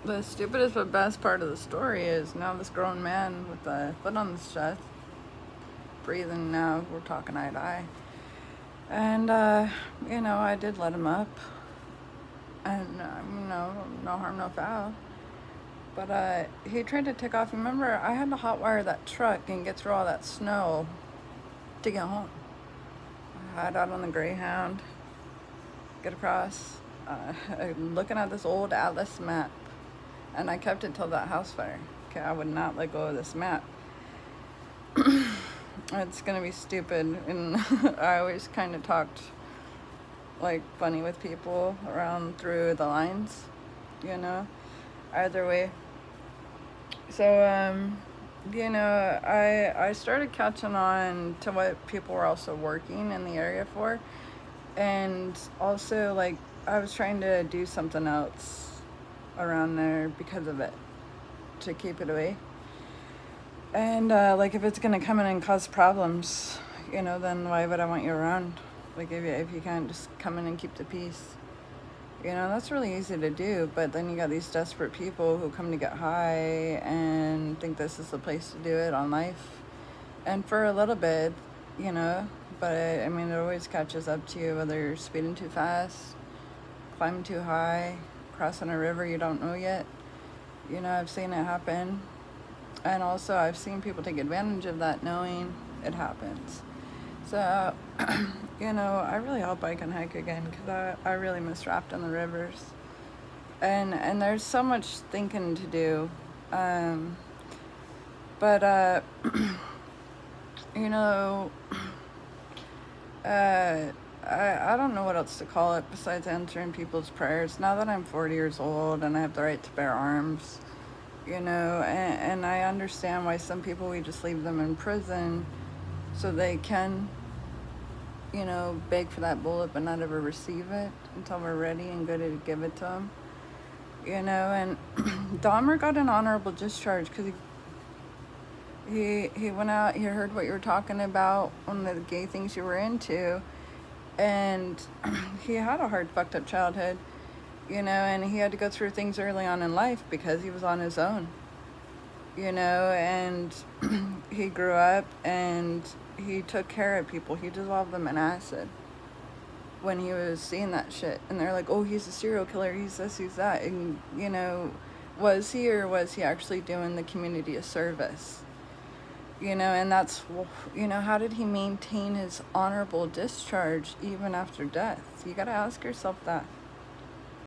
The stupidest but best part of the story is now this grown man with a foot on his chest, breathing now, we're talking eye to eye. And, I did let him up. And, no harm, no foul. But he tried to take off. Remember, I had to hotwire that truck and get through all that snow to get home. I hide out on the Greyhound, get across, looking at this old atlas map. And I kept it till that house fire. Okay, I would not let go of this map. It's gonna be stupid. And I always kind of talked like funny with people around through the lines, either way. So, I started catching on to what people were also working in the area for. And also, like, I was trying to do something else around there because of it, to keep it away. And, like, if it's going to come in and cause problems, then why would I want you around? Like, if you can't just come in and keep the peace. That's really easy to do, but then you got these desperate people who come to get high and think this is the place to do it on life. And for a little bit, but I mean, it always catches up to you, whether you're speeding too fast, climbing too high, crossing a river you don't know yet. I've seen it happen. And also, I've seen people take advantage of that knowing it happens. So, I really hope I can hike again because I really miss rafting the rivers. And there's so much thinking to do. But, I don't know what else to call it besides answering people's prayers. Now that I'm 40 years old and I have the right to bear arms, and I understand why some people, we just leave them in prison so they can, beg for that bullet but not ever receive it until we're ready and good to give it to them. And Dahmer got an honorable discharge because he went out, he heard what you were talking about, one of the gay things you were into, and he had a hard, fucked up childhood, and he had to go through things early on in life because he was on his own, and he grew up and he took care of people. He dissolved them in acid when he was seeing that shit. And they're like, oh, he's a serial killer, he's this, he's that. And, was he, or was he actually doing the community a service? And that's, how did he maintain his honorable discharge even after death? You gotta ask yourself that.